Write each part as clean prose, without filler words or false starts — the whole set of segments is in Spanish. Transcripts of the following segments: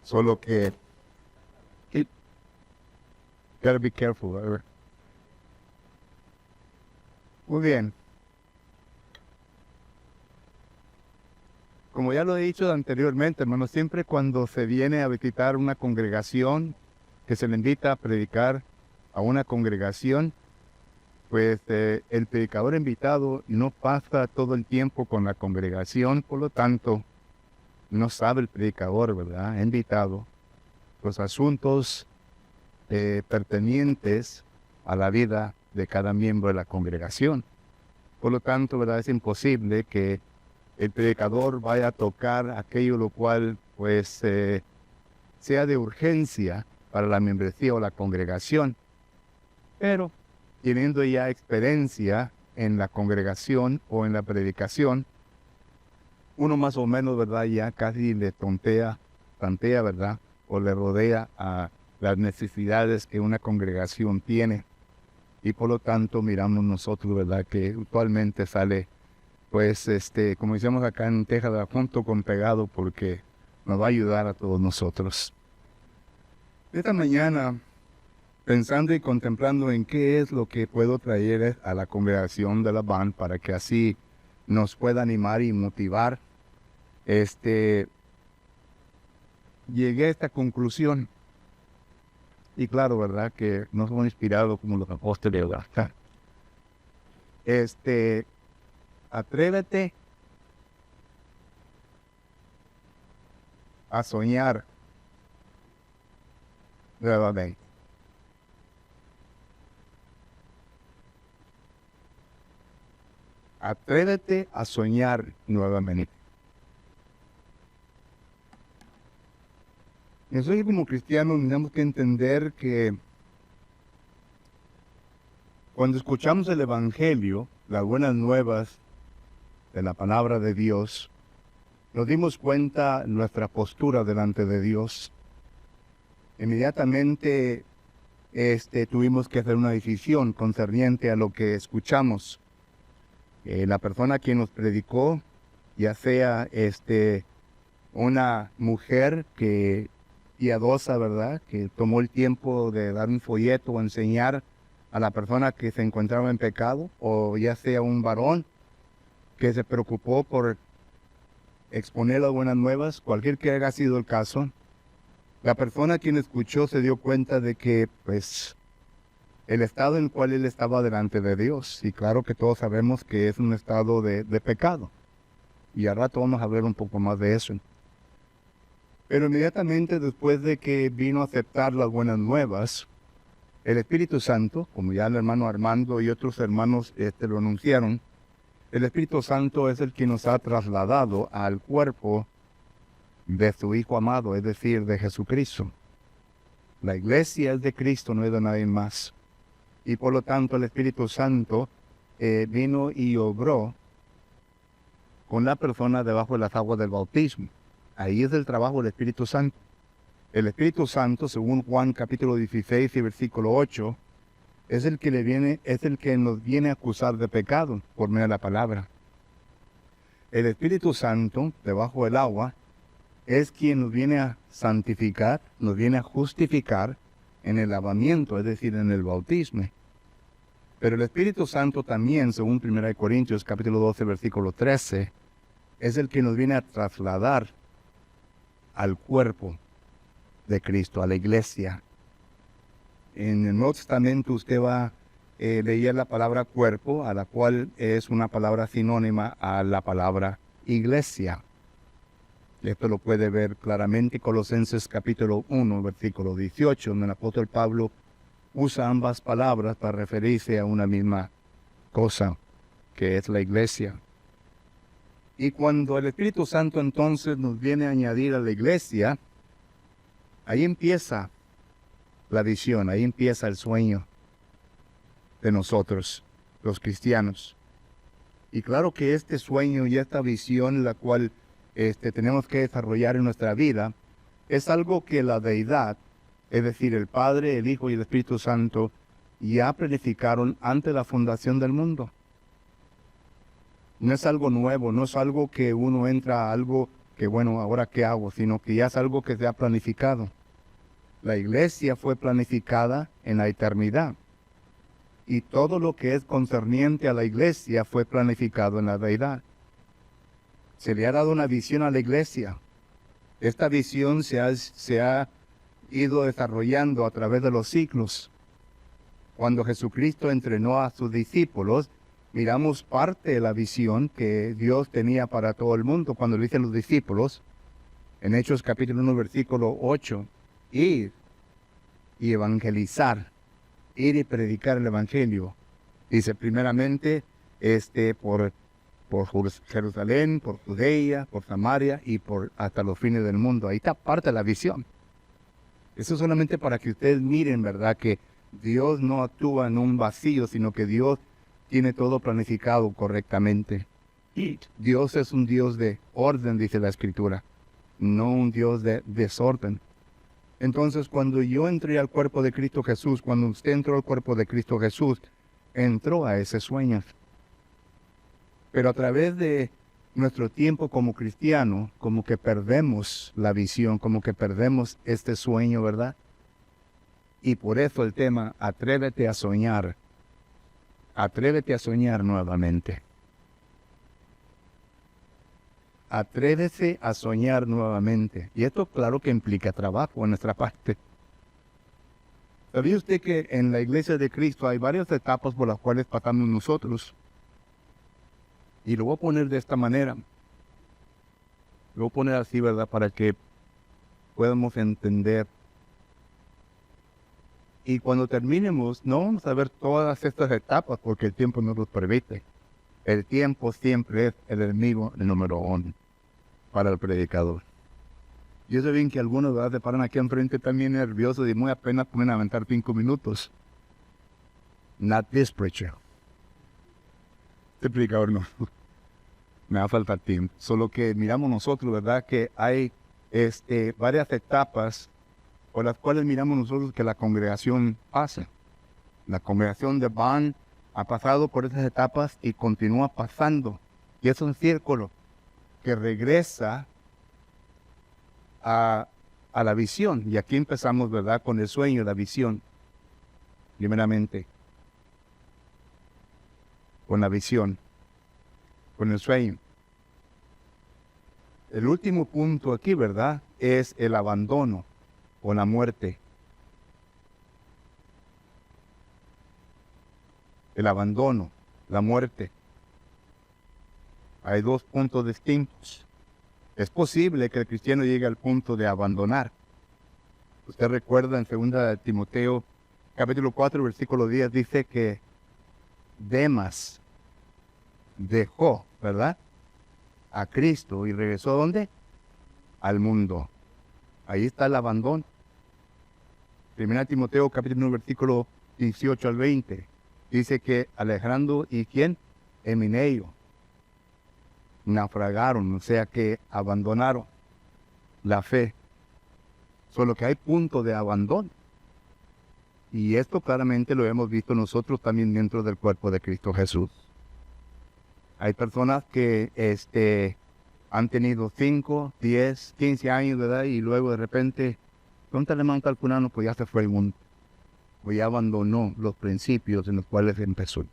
Solo que, gotta be careful, ¿verdad? Muy bien. Como ya lo he dicho anteriormente, hermanos, siempre cuando se viene a visitar una congregación, que se le invita a predicar a una congregación, pues el predicador invitado no pasa todo el tiempo con la congregación, por lo tanto, no sabe el predicador, ¿verdad? Invitado, los asuntos pertenecientes a la vida de cada miembro de la congregación. Por lo tanto, ¿verdad? Es imposible que el predicador vaya a tocar aquello lo cual, pues, sea de urgencia para la membresía o la congregación. Pero, teniendo ya experiencia en la congregación o en la predicación, uno más o menos, ¿verdad? Ya casi le tantea, ¿verdad? O le rodea a las necesidades que una congregación tiene. Y por lo tanto, miramos nosotros, ¿verdad? Que usualmente sale, pues, como decimos acá en Texas, junto con pegado, porque nos va a ayudar a todos nosotros. Esta mañana, pensando y contemplando en qué es lo que puedo traer a la congregación de la BAN para que así nos pueda animar y motivar, llegué a esta conclusión. Y claro, ¿verdad? Que no somos inspirados como los apóstoles, ¿verdad? Atrévete a soñar nuevamente. Atrévete a soñar nuevamente. Nosotros como cristianos tenemos que entender que cuando escuchamos el Evangelio, las buenas nuevas de la palabra de Dios, nos dimos cuenta de nuestra postura delante de Dios. Inmediatamente tuvimos que hacer una decisión concerniente a lo que escuchamos. La persona quien nos predicó, ya sea una mujer que piadosa, ¿verdad? Que tomó el tiempo de dar un folleto o enseñar a la persona que se encontraba en pecado, o ya sea un varón que se preocupó por exponer las buenas nuevas, cualquier que haya sido el caso, la persona quien escuchó se dio cuenta de que, pues, el estado en el cual él estaba delante de Dios, y claro que todos sabemos que es un estado de pecado, y al rato vamos a hablar un poco más de eso. Pero inmediatamente después de que vino a aceptar las buenas nuevas, el Espíritu Santo, como ya el hermano Armando y otros hermanos lo anunciaron, el Espíritu Santo es el que nos ha trasladado al cuerpo de su Hijo amado, es decir, de Jesucristo. La iglesia es de Cristo, no es de nadie más. Y por lo tanto el Espíritu Santo vino y obró con la persona debajo de las aguas del bautismo. Ahí es el trabajo del Espíritu Santo. El Espíritu Santo, según Juan capítulo 16 y versículo 8, es el que nos viene a acusar de pecado por medio de la palabra. El Espíritu Santo, debajo del agua, es quien nos viene a santificar, nos viene a justificar en el lavamiento, es decir, en el bautismo. Pero el Espíritu Santo también, según 1 Corintios capítulo 12, versículo 13, es el que nos viene a trasladar al cuerpo de Cristo, a la iglesia. En el Nuevo Testamento usted va a leer la palabra cuerpo, a la cual es una palabra sinónima a la palabra iglesia. Esto lo puede ver claramente en Colosenses capítulo 1, versículo 18, donde el apóstol Pablo usa ambas palabras para referirse a una misma cosa, que es la iglesia. Y cuando el Espíritu Santo entonces nos viene a añadir a la iglesia, ahí empieza la visión, ahí empieza el sueño de nosotros, los cristianos. Y claro que este sueño y esta visión, la cual tenemos que desarrollar en nuestra vida, es algo que la deidad, es decir, el Padre, el Hijo y el Espíritu Santo, ya planificaron antes de la fundación del mundo. No es algo nuevo, no es algo que uno entra a algo que bueno, ahora qué hago, sino que ya es algo que se ha planificado. La iglesia fue planificada en la eternidad. Y todo lo que es concerniente a la iglesia fue planificado en la deidad. Se le ha dado una visión a la iglesia. Esta visión se ha ido desarrollando a través de los siglos. Cuando Jesucristo entrenó a sus discípulos, miramos parte de la visión que Dios tenía para todo el mundo. Cuando le dicen los discípulos, en Hechos capítulo 1, versículo 8, ir y evangelizar, ir y predicar el evangelio. Dice primeramente por Jerusalén, por Judea, por Samaria y por hasta los fines del mundo. Ahí está parte de la visión. Eso solamente para que ustedes miren, ¿verdad? Que Dios no actúa en un vacío, sino que Dios tiene todo planificado correctamente. Y Dios es un Dios de orden, dice la Escritura, no un Dios de desorden. Entonces, cuando yo entré al cuerpo de Cristo Jesús, cuando usted entró al cuerpo de Cristo Jesús, entró a ese sueño. Pero a través de nuestro tiempo como cristiano, como que perdemos la visión, como que perdemos este sueño, ¿verdad? Y por eso el tema, atrévete a soñar. Atrévete a soñar nuevamente. Atrévese a soñar nuevamente. Y esto claro que implica trabajo en nuestra parte. ¿Sabía usted que en la iglesia de Cristo hay varias etapas por las cuales pasamos nosotros? Y lo voy a poner de esta manera. Lo voy a poner así, ¿verdad? Para que podamos entender. Y cuando terminemos, no vamos a ver todas estas etapas porque el tiempo no nos permite. El tiempo siempre es el enemigo número 1 para el predicador. Yo sé bien que algunos, ¿verdad?, se paran aquí enfrente también nerviosos y muy apenas pueden aventar 5 minutos. Not this preacher. Este predicador no. Me va a faltar tiempo. Solo que miramos nosotros, ¿verdad?, que hay varias etapas por las cuales miramos nosotros que la congregación pasa. La congregación de Van ha pasado por esas etapas y continúa pasando. Y es un círculo que regresa a la visión. Y aquí empezamos, ¿verdad?, con el sueño, la visión. Primeramente, con la visión, con el sueño. El último punto aquí, ¿verdad?, es el abandono o la muerte. El abandono, la muerte. Hay 2 puntos distintos. Es posible que el cristiano llegue al punto de abandonar. Usted recuerda en 2 Timoteo, capítulo 4, versículo 10, dice que Demas dejó, ¿verdad?, a Cristo y regresó ¿a dónde? Al mundo. Ahí está el abandono. 1 Timoteo, capítulo 1, versículo 18 al 20. Dice que Alejandro y ¿quién? Emineo naufragaron, o sea que abandonaron la fe. Solo que hay punto de abandono. Y esto claramente lo hemos visto nosotros también dentro del cuerpo de Cristo Jesús. Hay personas que han tenido 5, 10, 15 años de edad y luego de repente, ¿dónde le manda al fulano? Pues ya se fue el mundo. Pues ya abandonó los principios en los cuales empezó.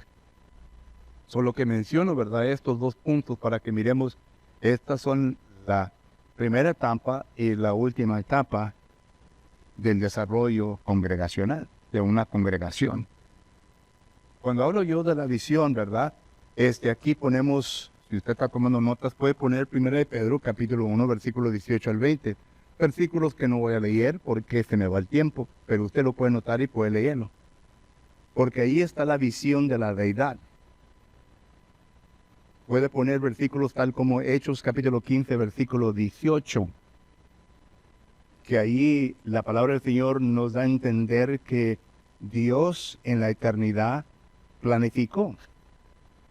Solo que menciono, ¿verdad?, estos 2 puntos para que miremos. Estas son la primera etapa y la última etapa del desarrollo congregacional, de una congregación. Cuando hablo yo de la visión, ¿verdad?, aquí ponemos, si usted está tomando notas, puede poner 1 de Pedro, capítulo 1, versículo 18 al 20. Versículos que no voy a leer porque se me va el tiempo, pero usted lo puede notar y puede leerlo. Porque ahí está la visión de la deidad. Puede poner versículos tal como Hechos capítulo 15, versículo 18. Que ahí la palabra del Señor nos da a entender que Dios en la eternidad planificó.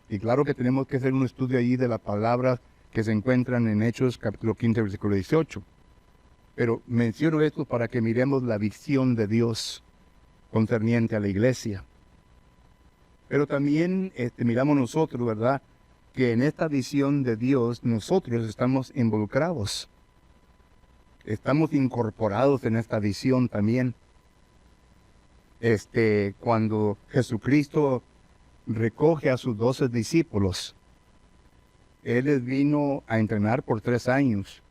Y claro que tenemos que hacer un estudio allí de las palabras que se encuentran en Hechos capítulo 15, versículo 18. Pero menciono esto para que miremos la visión de Dios concerniente a la iglesia. Pero también miramos nosotros, ¿verdad?, que en esta visión de Dios nosotros estamos involucrados. Estamos incorporados en esta visión también. Cuando Jesucristo recoge a sus 12 discípulos, Él les vino a entrenar por 3 años.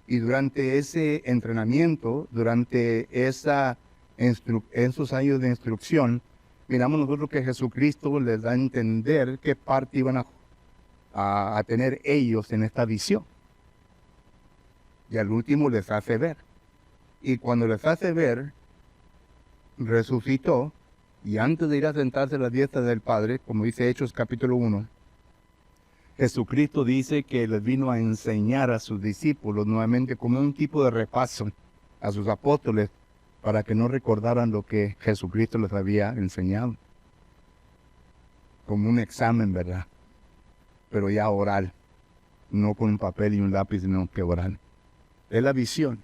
Y durante ese entrenamiento, durante esos años de instrucción, miramos nosotros que Jesucristo les da a entender qué parte iban a tener ellos en esta visión. Y al último les hace ver. Y cuando les hace ver, resucitó, y antes de ir a sentarse a la diestra del Padre, como dice Hechos capítulo 1, Jesucristo dice que les vino a enseñar a sus discípulos nuevamente como un tipo de repaso a sus apóstoles para que no recordaran lo que Jesucristo les había enseñado. Como un examen, ¿verdad? Pero ya oral, no con un papel y un lápiz, sino que oral. Es la visión.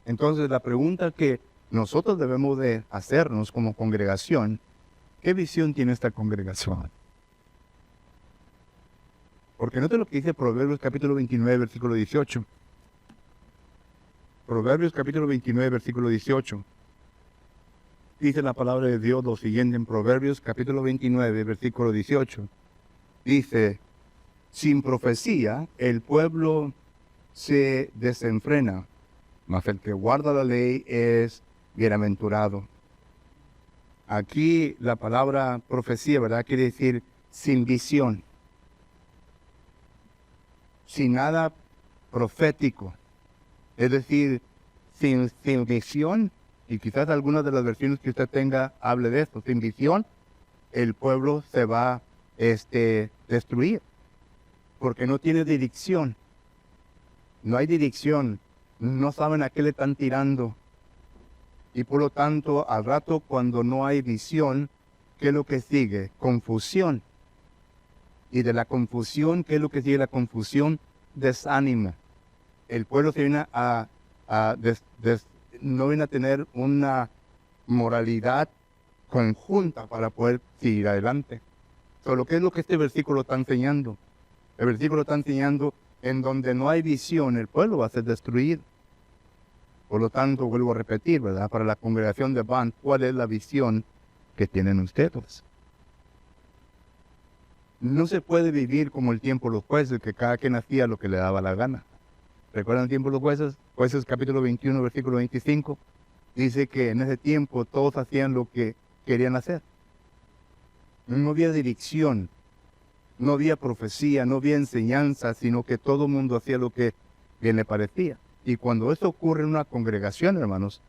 Entonces la pregunta que nosotros debemos de hacernos como congregación, ¿qué visión tiene esta congregación? Porque note lo que dice Proverbios capítulo 29, versículo 18. Proverbios capítulo 29, versículo 18. Dice la palabra de Dios lo siguiente en Proverbios capítulo 29, versículo 18. Dice, sin profecía el pueblo se desenfrena, mas el que guarda la ley es bienaventurado. Aquí la palabra profecía, ¿verdad? Quiere decir sin visión, sin nada profético, es decir, sin visión, y quizás algunas de las versiones que usted tenga hable de esto, sin visión, el pueblo se va a destruir, porque no tiene dirección, no hay dirección, no saben a qué le están tirando, y por lo tanto, al rato cuando no hay visión, ¿qué es lo que sigue? Confusión. Y de la confusión, ¿qué es lo que sigue la confusión? Desánimo. El pueblo se viene no viene a tener una moralidad conjunta para poder seguir adelante. Solo ¿qué es lo que este versículo está enseñando? El versículo está enseñando en donde no hay visión, el pueblo va a ser destruido. Por lo tanto, vuelvo a repetir, ¿verdad? Para la congregación de Van, ¿cuál es la visión que tienen ustedes? No se puede vivir como el tiempo de los jueces, que cada quien hacía lo que le daba la gana. ¿Recuerdan el tiempo de los jueces? Jueces capítulo 21, versículo 25. Dice que en ese tiempo todos hacían lo que querían hacer. No había dirección, no había profecía, no había enseñanza, sino que todo el mundo hacía lo que bien le parecía. Y cuando esto ocurre en una congregación, hermanos,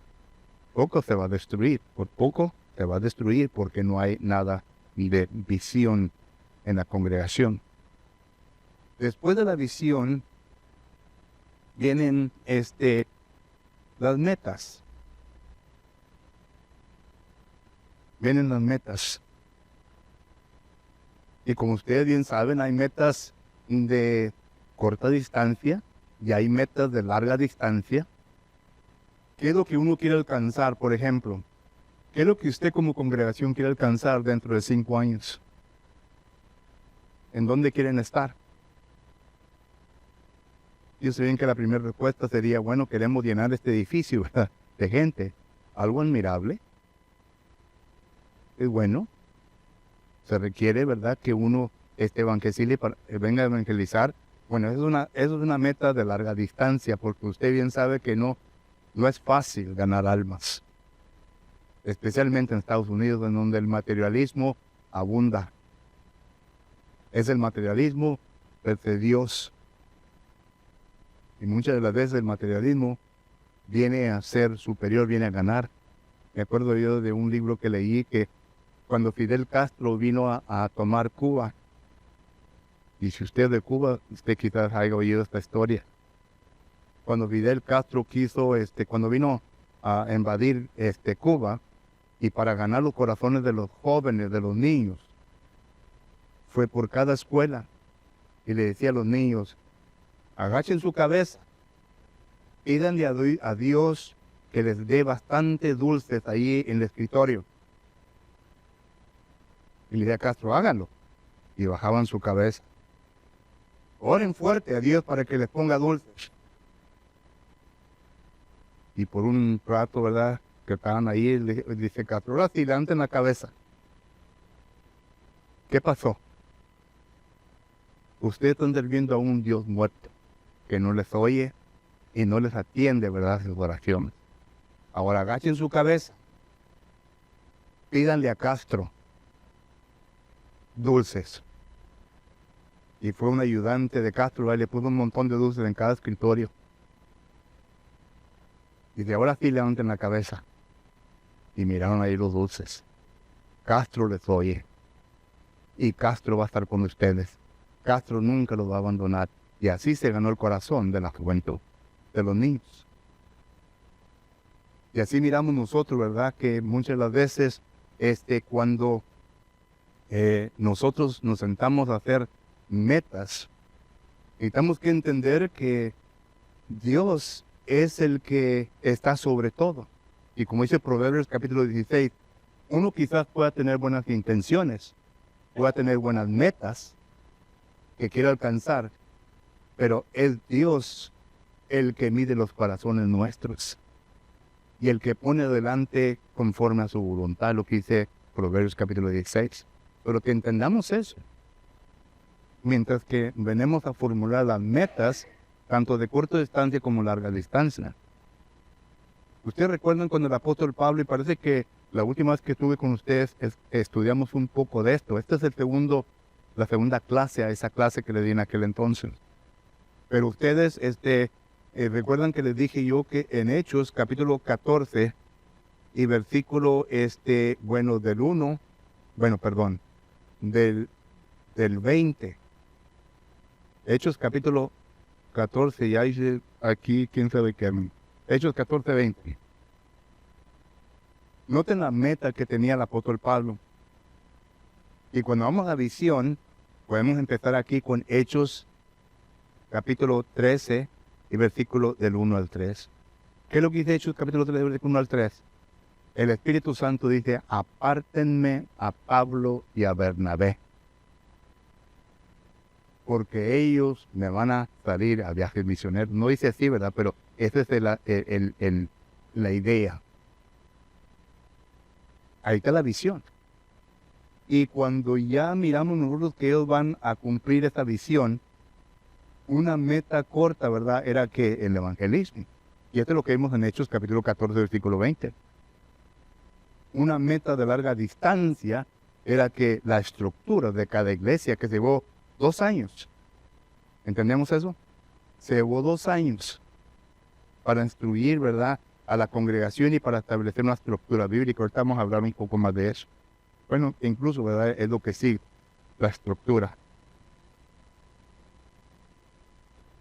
poco se va a destruir. Por poco se va a destruir porque no hay nada de visión en la congregación. Después de la visión vienen las metas. Vienen las metas. Y como ustedes bien saben, hay metas de corta distancia y hay metas de larga distancia. ¿Qué es lo que uno quiere alcanzar, por ejemplo? ¿Qué es lo que usted como congregación quiere alcanzar dentro de 5 años? ¿En dónde quieren estar? Yo sé bien que la primera respuesta sería, bueno, queremos llenar este edificio, ¿verdad?, de gente. Algo admirable. Es bueno. Se requiere, ¿verdad?, que uno venga a evangelizar. Bueno, eso es una meta de larga distancia, porque usted bien sabe que no es fácil ganar almas. Especialmente en Estados Unidos, en donde el materialismo abunda. Es el materialismo de Dios. Y muchas de las veces el materialismo viene a ser superior, viene a ganar. Me acuerdo yo de un libro que leí que cuando Fidel Castro vino a tomar Cuba, y si usted es de Cuba, usted quizás haya oído esta historia. Cuando Fidel Castro cuando vino a invadir Cuba, y para ganar los corazones de los jóvenes, de los niños, fue por cada escuela y le decía a los niños, agachen su cabeza, pídanle a Dios que les dé bastante dulces ahí en el escritorio. Y le decía a Castro, háganlo. Y bajaban su cabeza. Oren fuerte a Dios para que les ponga dulces. Y por un rato, ¿verdad?, que estaban ahí, dice Castro, ahora sí, levanten la cabeza. ¿Qué pasó? Ustedes están sirviendo a un Dios muerto, que no les oye y no les atiende, ¿verdad?, sus oraciones. Ahora agachen su cabeza. Pídanle a Castro dulces. Y fue un ayudante de Castro, ¿verdad?, le puso un montón de dulces en cada escritorio. Dice, ahora sí levanten la cabeza. Y miraron ahí los dulces. Castro les oye. Y Castro va a estar con ustedes. Castro nunca los va a abandonar. Y así se ganó el corazón de la juventud, de los niños. Y así miramos nosotros, ¿verdad?, que muchas de las veces, cuando nosotros nos sentamos a hacer metas, necesitamos que entender que Dios es el que está sobre todo. Y como dice Proverbios capítulo 16, uno quizás pueda tener buenas intenciones, pueda tener buenas metas que quiera alcanzar, pero es Dios el que mide los corazones nuestros y el que pone adelante conforme a su voluntad, lo que dice Proverbios capítulo 16. Pero que entendamos eso. Mientras que venimos a formular las metas, tanto de corta distancia como larga distancia. Ustedes recuerdan cuando el apóstol Pablo, y parece que la última vez que estuve con ustedes estudiamos un poco de esto. Esta es la segunda clase a esa clase que le di en aquel entonces. Pero ustedes recuerdan que les dije yo que en Hechos capítulo 14 y versículo del 20. Hechos capítulo 14, ya hice aquí, quién sabe qué. Hechos 14, 20. Noten la meta que tenía el apóstol Pablo. Y cuando vamos a visión, podemos empezar aquí con Hechos capítulo 13 y versículo del 1 al 3. ¿Qué es lo que dice Hechos capítulo 13, versículo 1 al 3? El Espíritu Santo dice, apártenme a Pablo y a Bernabé, porque ellos me van a salir a viajes misioneros. No dice así, ¿verdad? Pero esa es la idea. Ahí está la visión. Y cuando ya miramos nosotros que ellos van a cumplir esa visión, una meta corta, ¿verdad?, era que el evangelismo. Y esto es lo que vimos en Hechos capítulo 14, versículo 20. Una meta de larga distancia era que la estructura de cada iglesia, que se llevó 2 años. ¿Entendemos eso? Se llevó 2 años para instruir, ¿verdad?, a la congregación y para establecer una estructura bíblica. Ahorita vamos a hablar un poco más de eso. Bueno, incluso, ¿verdad?, es lo que sigue, la estructura.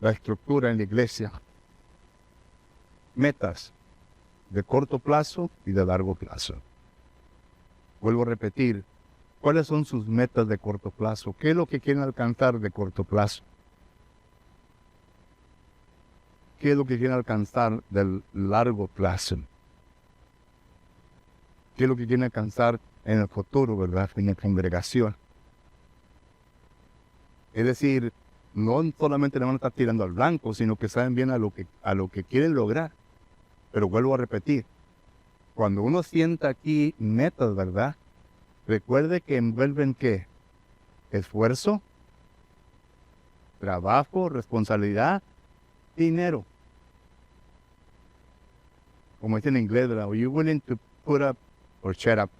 La estructura en la iglesia. Metas de corto plazo y de largo plazo. Vuelvo a repetir, ¿cuáles son sus metas de corto plazo? ¿Qué es lo que quieren alcanzar de corto plazo? ¿Qué es lo que quieren alcanzar del largo plazo? ¿Qué es lo que quieren alcanzar en el futuro, verdad, en la congregación? Es decir, no solamente le van a estar tirando al blanco, sino que saben bien a lo que quieren lograr. Pero vuelvo a repetir, cuando uno sienta aquí metas, ¿verdad?, recuerde que envuelven ¿qué? Esfuerzo, trabajo, responsabilidad, dinero. Como dice en inglés, ¿verdad? Are you willing to put up or shut up?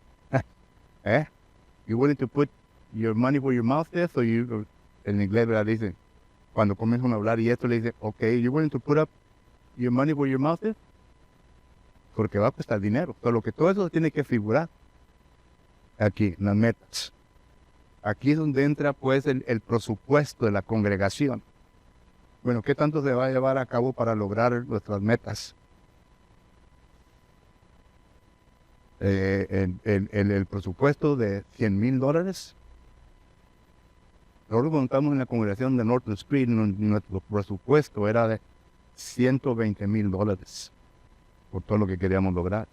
You willing to put your money where your mouth is? O en inglés, ¿verdad?, dice, cuando comienzan a hablar y esto le dice, you willing to put up your money where your mouth is? Porque va a costar dinero. Pero que todo eso tiene que figurar aquí, en las metas. Aquí es donde entra pues el presupuesto de la congregación. Bueno, ¿qué tanto se va a llevar a cabo para lograr nuestras metas? El presupuesto de $100,000. Nosotros montamos en la congregación de North Street, nuestro presupuesto era de $120,000 por todo lo que queríamos lograr.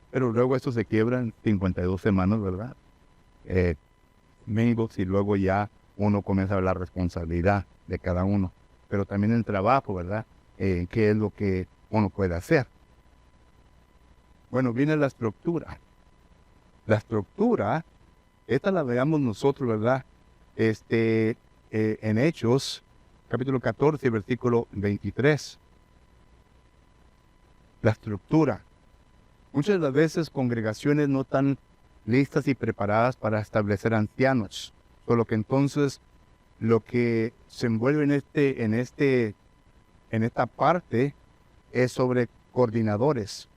Pero luego esto se quiebra en 52 semanas, ¿verdad? Mingos, y luego ya uno comienza a ver la responsabilidad de cada uno, pero también el trabajo, ¿verdad? ¿Qué es lo que uno puede hacer? Bueno, viene la estructura. La estructura, esta la veamos nosotros, ¿verdad? En Hechos, capítulo 14, versículo 23. La estructura. Muchas de las veces congregaciones no están listas y preparadas para establecer ancianos, solo que entonces lo que se envuelve en esta parte es sobre coordinadores.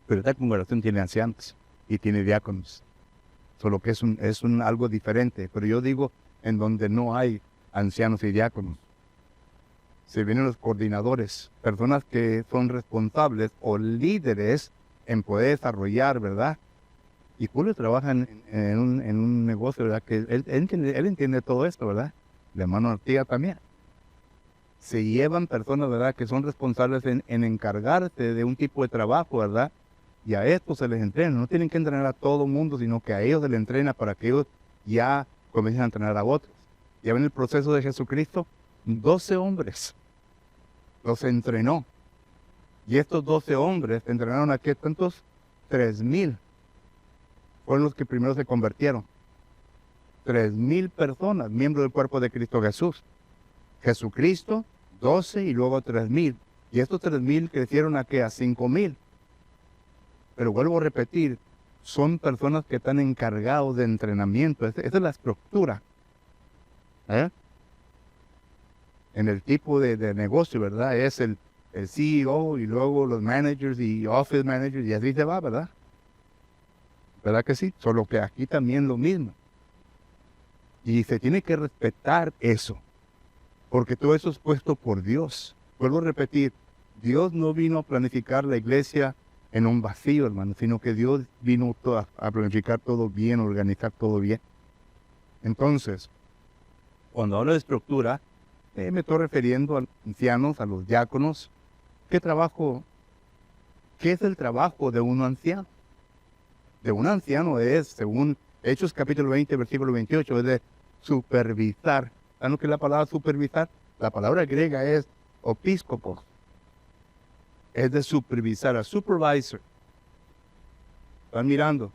Pero esta congregación tiene ancianos y tiene diáconos, solo que es algo diferente. Pero yo digo en donde no hay ancianos y diáconos. Se vienen los coordinadores, personas que son responsables o líderes en poder desarrollar, ¿verdad? Y Julio trabaja en un negocio, ¿verdad? Que él entiende todo esto, ¿verdad? El hermano Artiga también. Se llevan personas, ¿verdad? Que son responsables en encargarse de un tipo de trabajo, ¿verdad? Y a estos se les entrena. No tienen que entrenar a todo el mundo, sino que a ellos se les entrena para que ellos ya comiencen a entrenar a otros. Ya ven el proceso de Jesucristo. 12 hombres los entrenó. Y estos 12 hombres entrenaron a ¿qué tantos? 3,000. Fueron los que primero se convirtieron. 3,000 personas, miembros del cuerpo de Cristo Jesús. Jesucristo, 12 y luego 3,000. Y estos 3,000 crecieron ¿a qué? A 5,000. Pero vuelvo a repetir, son personas que están encargados de entrenamiento. Esa es la estructura. En el tipo de negocio, ¿verdad? Es el CEO y luego los managers y office managers y así se va, ¿verdad? ¿Verdad que sí? Solo que aquí también lo mismo. Y se tiene que respetar eso, porque todo eso es puesto por Dios. Vuelvo a repetir, Dios no vino a planificar la iglesia en un vacío, hermano, sino que Dios vino a planificar todo bien, organizar todo bien. Entonces, cuando hablo de estructura, me estoy refiriendo a los ancianos, a los diáconos. ¿Qué es el trabajo de un anciano? De un anciano es, según Hechos capítulo 20, versículo 28, es de supervisar. ¿Saben lo que es la palabra supervisar? La palabra griega es episcopos. Es de supervisar, a supervisor. Están mirando.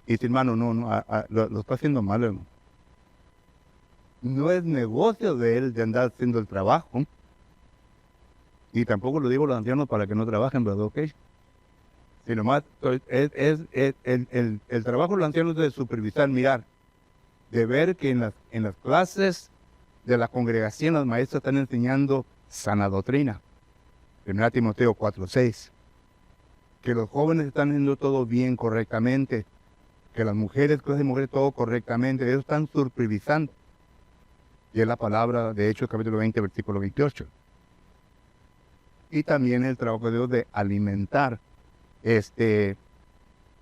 Y dice, hermano, lo está haciendo mal, hermano. No es negocio de él de andar haciendo el trabajo. Y tampoco lo digo a los ancianos para que no trabajen, ¿verdad? ¿Ok? Sino más, el trabajo de los ancianos es de supervisar, mirar, de ver que en las clases de la congregación los maestros están enseñando sana doctrina. 1 Timoteo 4:6. Que los jóvenes están haciendo todo bien, correctamente. Que las mujeres, clases de mujeres, todo correctamente. Ellos están supervisando. Y es la palabra de Hechos capítulo 20, versículo 28. Y también el trabajo de Dios de alimentar. 1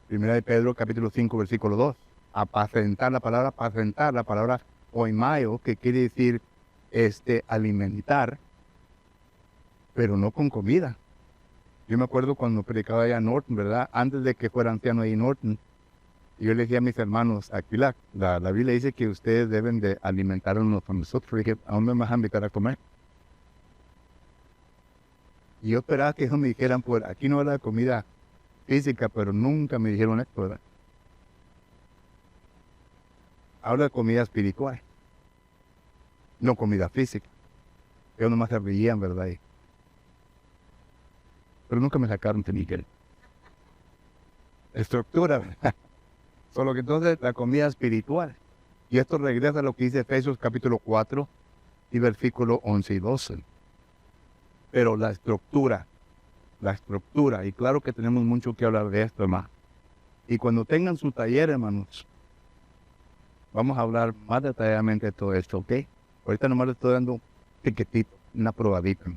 de Pedro capítulo 5, versículo 2. Apacentar, la palabra oimaio, que quiere decir alimentar, pero no con comida. Yo me acuerdo cuando predicaba allá en Norton, ¿verdad? Antes de que fuera anciano ahí en Norton, yo le decía a mis hermanos, aquí la Biblia dice que ustedes deben de alimentarnos a nosotros. Dije, ¿a dónde me vas a invitar a comer? Y yo esperaba que ellos me dijeran, pues aquí no era comida física, pero nunca me dijeron esto, ¿verdad? Habla de comida espiritual, no comida física. Ellos nomás se reían, ¿verdad? Pero nunca me sacaron de Miguel. Estructura, ¿verdad? Solo que entonces la comida espiritual. Y esto regresa a lo que dice Efesios capítulo 4 y versículo 11 y 12. Pero la estructura, y claro que tenemos mucho que hablar de esto, hermano. Y cuando tengan su taller, hermanos, vamos a hablar más detalladamente de todo esto, ¿ok? Ahorita nomás les estoy dando un piquetito, una probadita,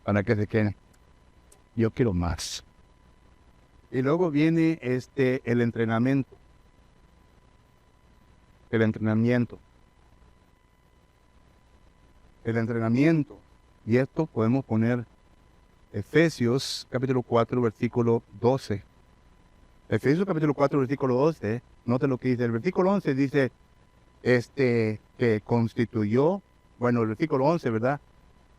para que se queden. Yo quiero más. Y luego viene el entrenamiento. El entrenamiento. Y esto podemos poner Efesios capítulo 4, versículo 12. Efesios capítulo 4, versículo 12. Note lo que dice. El versículo 11 dice, que constituyó, bueno, el versículo 11, ¿verdad?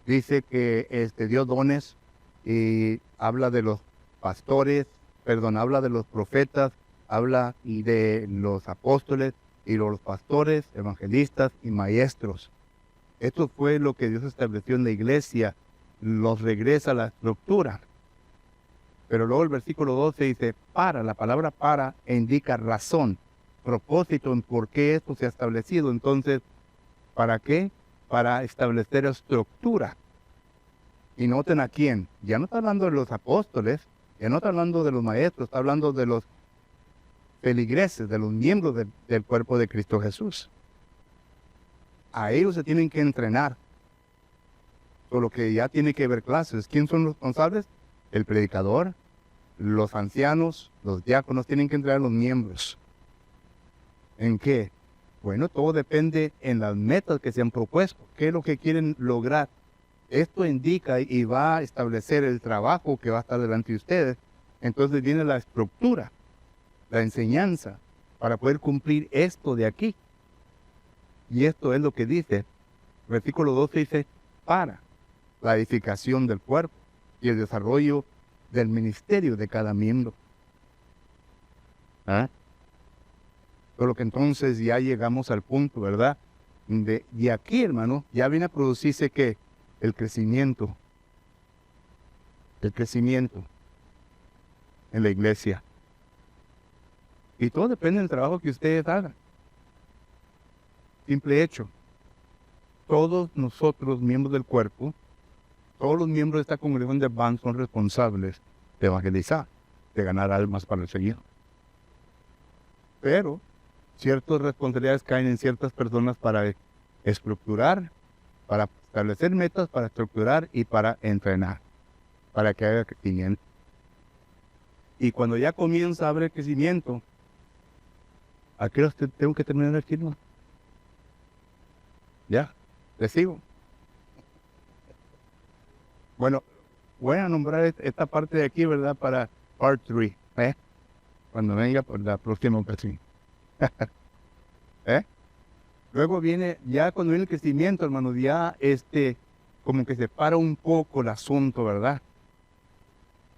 Dice que dio dones y habla de los pastores, perdón, habla de los profetas, habla y de los apóstoles y los pastores, evangelistas y maestros. Esto fue lo que Dios estableció en la iglesia, los regresa a la estructura. Pero luego el versículo 12 dice, la palabra para indica razón, propósito en por qué esto se ha establecido. Entonces, ¿para qué? Para establecer estructura. Y noten a quién. Ya no está hablando de los apóstoles, ya no está hablando de los maestros, está hablando de los feligreses, de los miembros del cuerpo de Cristo Jesús. A ellos se tienen que entrenar. Por lo que ya tiene que haber clases. ¿Quién son los responsables? El predicador, los ancianos, los diáconos, tienen que entrenar a los miembros. ¿En qué? Bueno, todo depende en las metas que se han propuesto. ¿Qué es lo que quieren lograr? Esto indica y va a establecer el trabajo que va a estar delante de ustedes. Entonces viene la estructura, la enseñanza, para poder cumplir esto de aquí. Y esto es lo que dice, versículo 12 dice, para la edificación del cuerpo y el desarrollo del ministerio de cada miembro. Por lo que entonces ya llegamos al punto, ¿verdad? Y aquí, hermano, ya viene a producirse que el crecimiento en la iglesia. Y todo depende del trabajo que ustedes hagan. Simple hecho. Todos nosotros, miembros del cuerpo, todos los miembros de esta congregación de Van son responsables de evangelizar, de ganar almas para el Señor. Pero ciertas responsabilidades caen en ciertas personas para estructurar, para establecer metas, para estructurar y para entrenar, para que haya crecimiento. Y cuando ya comienza a haber crecimiento, ¿a qué hora tengo que terminar el firma? Ya, les sigo. Bueno, voy a nombrar esta parte de aquí, ¿verdad? Para part 3, cuando venga por la próxima ocasión. Luego viene, ya cuando viene el crecimiento, hermano, ya como que se para un poco el asunto, ¿verdad?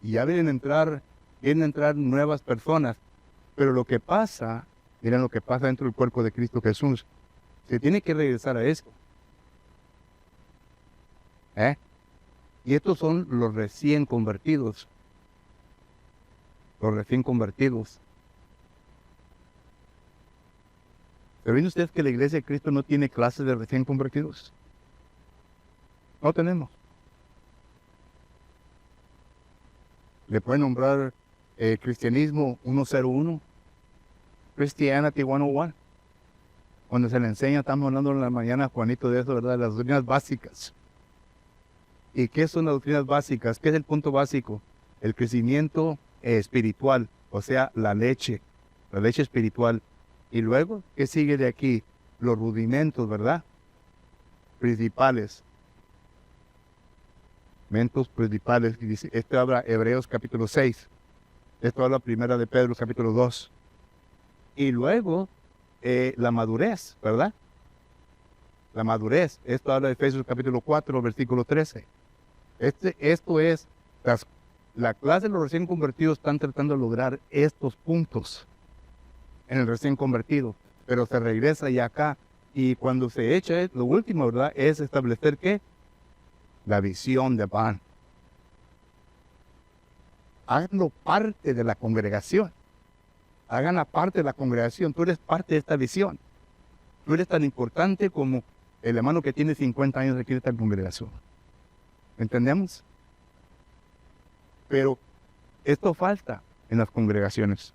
Y ya vienen a entrar nuevas personas. Pero lo que pasa, miren lo que pasa dentro del cuerpo de Cristo Jesús, se tiene que regresar a esto. Y estos son los recién convertidos. Los recién convertidos. ¿Saben ustedes que la iglesia de Cristo no tiene clases de recién convertidos? No tenemos. Le pueden nombrar Cristianismo 101, Christianity 101. Cuando se le enseña, estamos hablando en la mañana, Juanito, de eso, ¿verdad? Las doctrinas básicas. ¿Y qué son las doctrinas básicas? ¿Qué es el punto básico? El crecimiento espiritual, o sea, la leche espiritual. Y luego, ¿qué sigue de aquí? Los rudimentos, ¿verdad? Principales. Rudimentos principales. Esto habla Hebreos capítulo 6. Esto habla Primera de Pedro capítulo 2. Y luego, la madurez, ¿verdad? La madurez. Esto habla de Efesios capítulo 4, versículo 13. Esto es, la clase de los recién convertidos están tratando de lograr estos puntos en el recién convertido, pero se regresa ya acá, y cuando se echa, lo último, ¿verdad?, es establecer ¿qué? La visión de Van. Háganlo parte de la congregación. Háganla parte de la congregación. Tú eres parte de esta visión. Tú eres tan importante como el hermano que tiene 50 años aquí en esta congregación. ¿Entendemos? Pero esto falta en las congregaciones.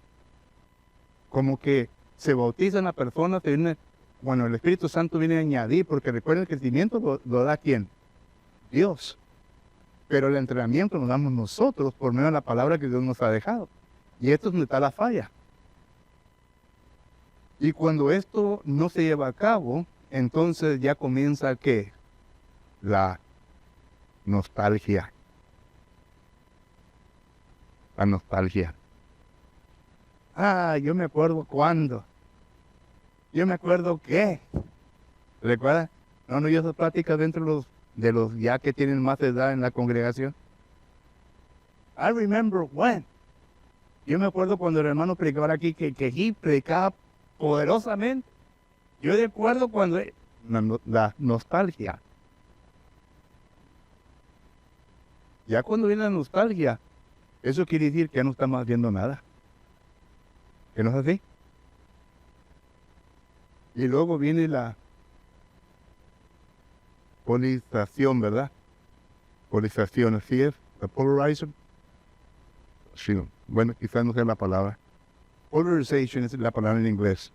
Como que se bautizan a personas, bueno, el Espíritu Santo viene a añadir, porque recuerden el crecimiento lo da ¿quién? Dios. Pero el entrenamiento lo damos nosotros por medio de la palabra que Dios nos ha dejado. Y esto es donde está la falla. Y cuando esto no se lleva a cabo, entonces ya comienza ¿qué? La nostalgia. La nostalgia. Yo me acuerdo cuando. Yo me acuerdo que, ¿recuerda? No, yo esas pláticas dentro de los ya que tienen más edad en la congregación. I remember when. Yo me acuerdo cuando el hermano predicaba aquí que él predicaba poderosamente. Yo recuerdo cuando la nostalgia. Ya cuando viene la nostalgia, eso quiere decir que ya no estamos viendo nada. ¿Que no es así? Y luego viene la polarización, ¿verdad? Polarización, así es. La polarizer. Sí, bueno, quizás no sea la palabra. Polarization es la palabra en inglés.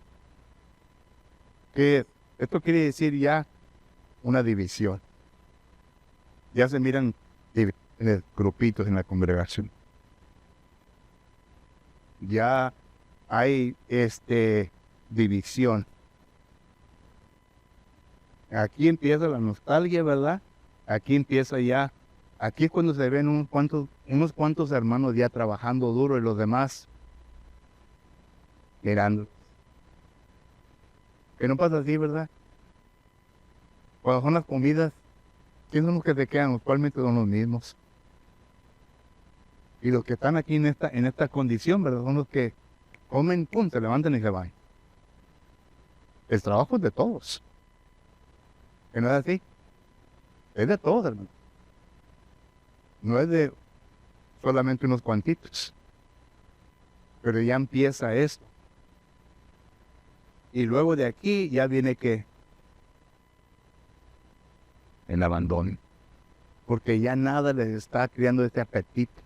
Que esto quiere decir ya una división. Ya se miran grupitos en la congregación. Ya hay división. Aquí empieza la nostalgia, ¿verdad? Aquí empieza ya, aquí es cuando se ven unos cuantos hermanos ya trabajando duro y los demás mirando. Que no pasa así, ¿verdad? Cuando son las comidas, ¿quiénes son los que se quedan? Usualmente son los mismos. Y los que están aquí en esta condición, ¿verdad? Son los que comen, pum, se levantan y se van. El trabajo es de todos. ¿Que no es así? Es de todos, hermano. No es de solamente unos cuantitos. Pero ya empieza esto. Y luego de aquí ya viene que el abandono. Porque ya nada les está creando este apetito.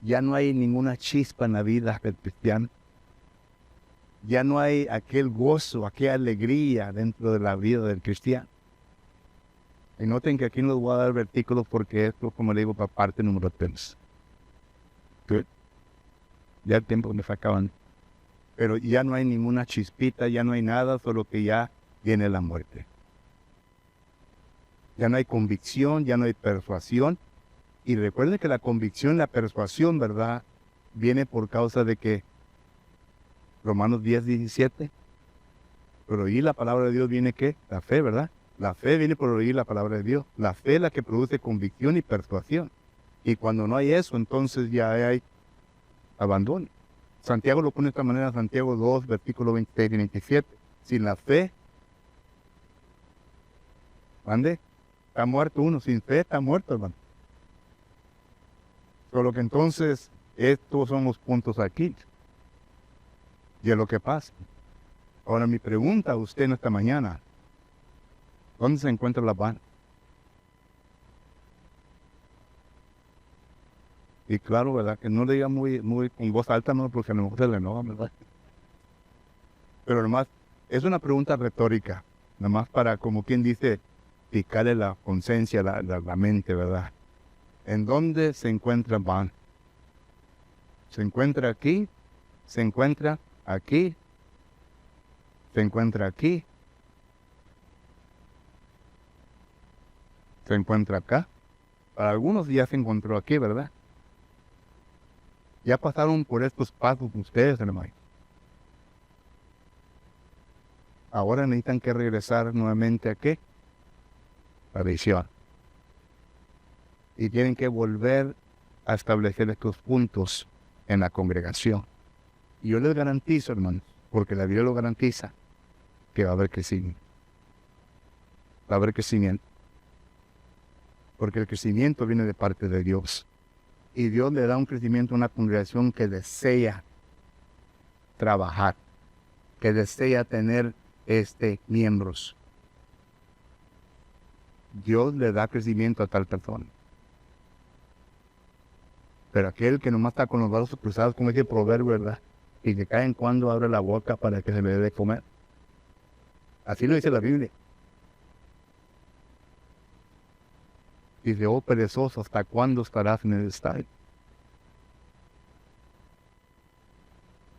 Ya no hay ninguna chispa en la vida del cristiano. Ya no hay aquel gozo, aquella alegría dentro de la vida del cristiano. Y noten que aquí no les voy a dar versículos porque esto, como le digo, para parte número 3. Ya el tiempo me está acabando. Pero ya no hay ninguna chispita, ya no hay nada, solo que ya viene la muerte. Ya no hay convicción, ya no hay persuasión. Y recuerden que la convicción, la persuasión, ¿verdad? Viene por causa de que Romanos 10:17, por oír la palabra de Dios viene ¿qué? La fe, ¿verdad? La fe viene por oír la palabra de Dios. La fe es la que produce convicción y persuasión. Y cuando no hay eso, entonces ya hay abandono. Santiago lo pone de esta manera, Santiago 2, versículo 26 y 27. Sin la fe, ¿ande? Está muerto uno. Sin fe está muerto, hermano. Solo que entonces, estos son los puntos aquí. Y es lo que pasa. Ahora mi pregunta a usted en esta mañana, ¿dónde se encuentra la paz? Y claro, ¿verdad? Que no le diga muy con voz alta, no, porque a lo mejor se le enoja, ¿verdad? Pero nomás, es una pregunta retórica, nomás para, como quien dice, picarle la conciencia, la mente, ¿verdad? ¿En dónde se encuentra Van? ¿Se encuentra aquí? ¿Se encuentra aquí? ¿Se encuentra aquí? ¿Se encuentra acá? Para algunos ya se encontró aquí, ¿verdad? Ya pasaron por estos pasos ustedes, hermano. Ahora necesitan que regresar nuevamente a ¿qué? La visión. Y tienen que volver a establecer estos puntos en la congregación. Y yo les garantizo, hermanos, porque la Biblia lo garantiza, que va a haber crecimiento. Va a haber crecimiento. Porque el crecimiento viene de parte de Dios. Y Dios le da un crecimiento a una congregación que desea trabajar, que desea tener miembros. Dios le da crecimiento a tal persona. Pero aquel que nomás está con los brazos cruzados, como ese proverbio, ¿verdad? Y que cae en cuando abre la boca para que se le dé de comer. Así lo dice la Biblia. Dice, oh perezoso, ¿hasta cuándo estarás en el estadio?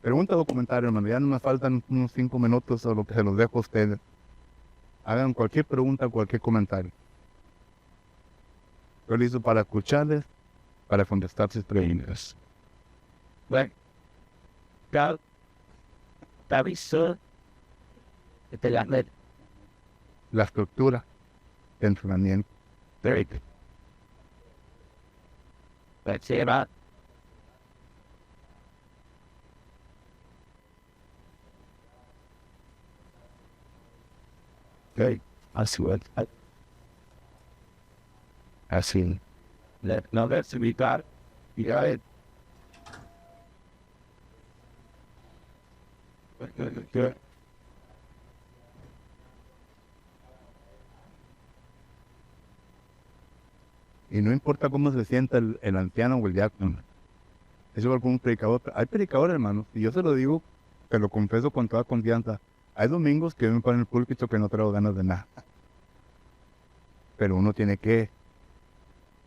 Pregunta o comentario, hermano. Ya no me faltan unos 5 minutos a lo que se los dejo a ustedes. Hagan cualquier pregunta, cualquier comentario. Estoy listo para escucharles, para contestar sus preguntas. Bueno, David, La estructura de entrenamiento. Así. Y no importa cómo se sienta el anciano o el diácono. Es igual con un predicador. Hay predicadores, hermanos, y yo se lo digo, te lo confieso con toda confianza. Hay domingos que me ponen el púlpito que no traigo ganas de nada. Pero uno tiene que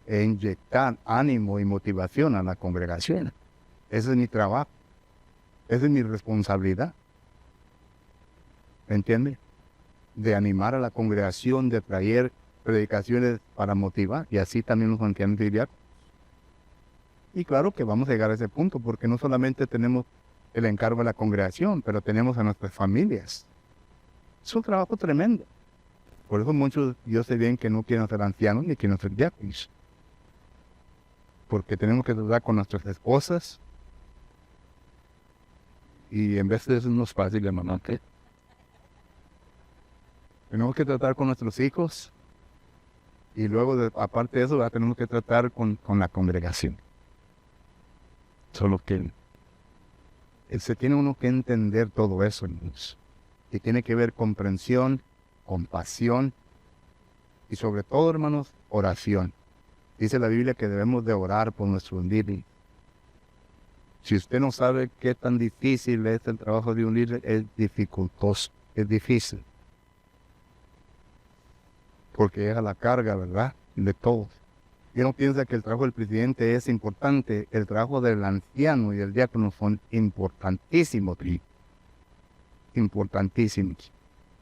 inyectar ánimo y motivación a la congregación. Ese es mi trabajo. Esa es mi responsabilidad. ¿Me entiende? De animar a la congregación, de traer predicaciones para motivar, y así también los ancianos y diáconos. Y claro que vamos a llegar a ese punto, porque no solamente tenemos el encargo de la congregación, pero tenemos a nuestras familias. Es un trabajo tremendo. Por eso muchos, yo sé bien que no quieren ser ancianos ni quieren ser diáconos. Porque tenemos que tratar con nuestras esposas, y en vez de eso no es fácil, hermano. Tenemos que tratar con nuestros hijos, y luego, aparte de eso, ya tenemos que tratar con la congregación. Solo que se tiene uno que entender todo eso, hermanos. Y tiene que ver comprensión, compasión, y sobre todo, hermanos, oración. Dice la Biblia que debemos de orar por nuestros líderes. Si usted no sabe qué tan difícil es el trabajo de un líder, es dificultoso, es difícil. Porque es a la carga, ¿verdad?, de todos. Y uno piensa que el trabajo del presidente es importante. El trabajo del anciano y del diácono son importantísimos. Importantísimos.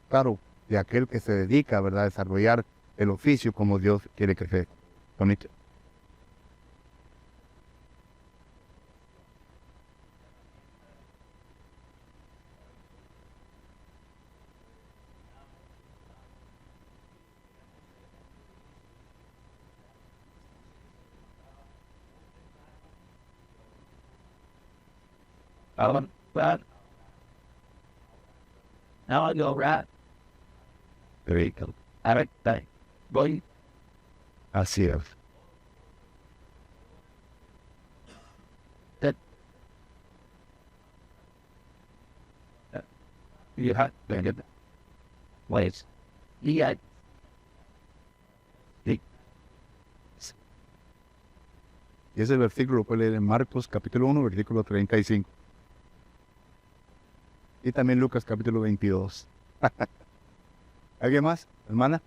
Claro, de aquel que se dedica, ¿verdad?, a desarrollar el oficio como Dios quiere que sea. Bonito. Now I go right. There you go. Voy. Así es. You have to get ways. Yeah. Y ese versículo lo puede leer en Marcos capítulo 1, versículo 35. Y también Lucas capítulo 22. ¿Alguien más, hermana?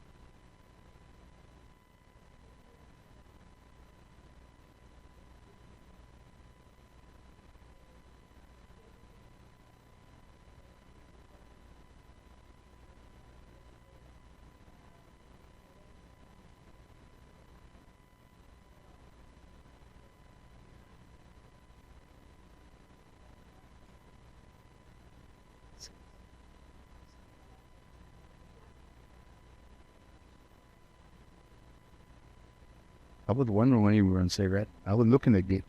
I was wondering when you were going to say that. I was looking at you.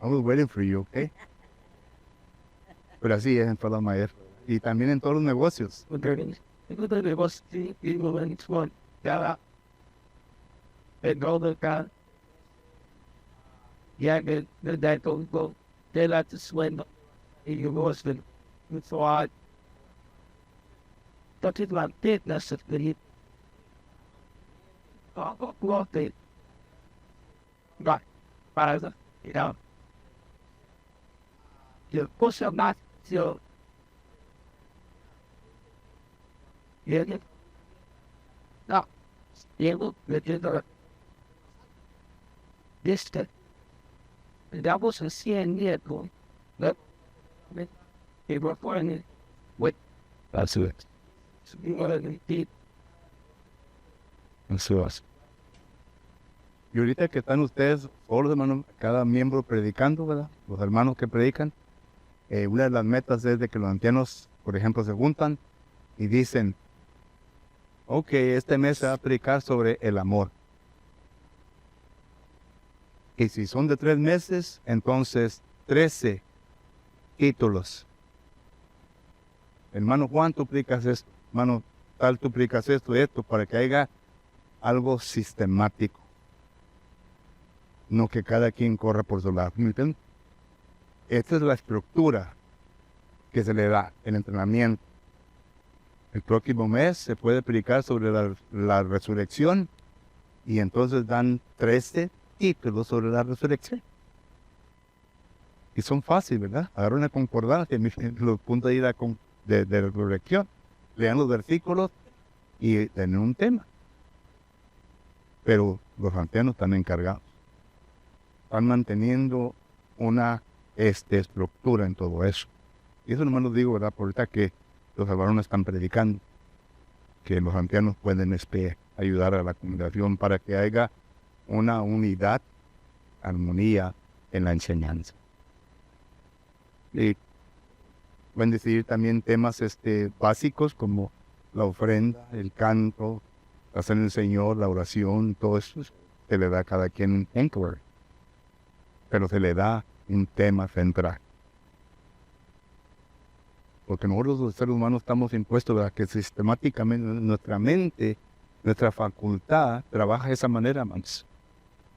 I was waiting for you, okay? Pero así es en todas las maestras. Y también en todos los negocios. Yeah, that go. They like to swim. You was the so I. But it like that's the what they right. But you know, you push up not so. Yeah, no, you look the distance. That was a CN yet going. That they were putting it with. That's it. So you know, they Eso es. Y ahorita que están ustedes, todos los hermanos, cada miembro predicando, ¿verdad? Los hermanos que predican, una de las metas es de que los ancianos, por ejemplo, se juntan y dicen, ok, este mes se va a aplicar sobre el amor. Y si son de 3 meses, entonces 13 títulos. Hermano Juan, tú aplicas esto. Hermano tal, tú aplicas esto y esto para que haya algo sistemático. No que cada quien corra por su lado. ¿Me entienden? Esta es la estructura que se le da, el entrenamiento. El próximo mes se puede aplicar sobre la resurrección y entonces dan 13 títulos sobre la resurrección. Y son fáciles, ¿verdad? Agarrar una concordancia, los puntos de ida de resurrección, lean los versículos y tener un tema. Pero los ancianos están encargados. Están manteniendo una estructura en todo eso. Y eso nomás lo digo, ¿verdad? Por ahorita que los varones están predicando, que los ancianos pueden ayudar a la congregación para que haya una unidad, armonía en la enseñanza. Y pueden decidir también temas básicos como la ofrenda, el canto, hacer el Señor, la oración, todo eso se le da a cada quien un anchor, pero se le da un tema central. Porque nosotros los seres humanos estamos impuestos a que sistemáticamente nuestra mente, nuestra facultad trabaja de esa manera, más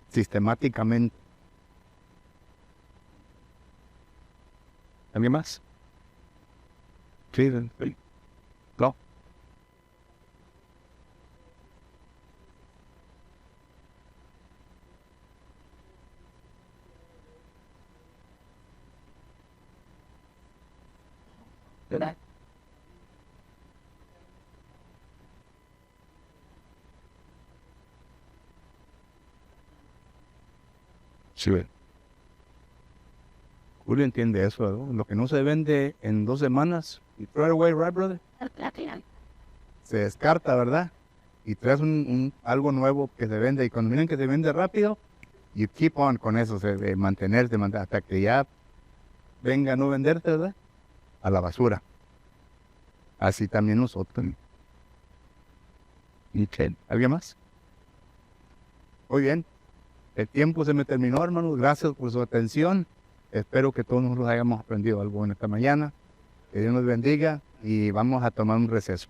sistemáticamente. ¿Alguien más? Sí. No. ¿Verdad? Sí. Julio entiende eso, ¿no? Lo que no se vende en 2 semanas, y throw it away, right, brother? Se descarta, ¿verdad? Y traes algo nuevo que se vende, y cuando miren que se vende rápido, you keep on con eso, de mantenerse, hasta que ya venga a no venderte, ¿verdad? A la basura. Así también nosotros. ¿Alguien más? Muy bien. El tiempo se me terminó, hermanos. Gracias por su atención. Espero que todos nosotros hayamos aprendido algo en esta mañana. Que Dios nos bendiga y vamos a tomar un receso.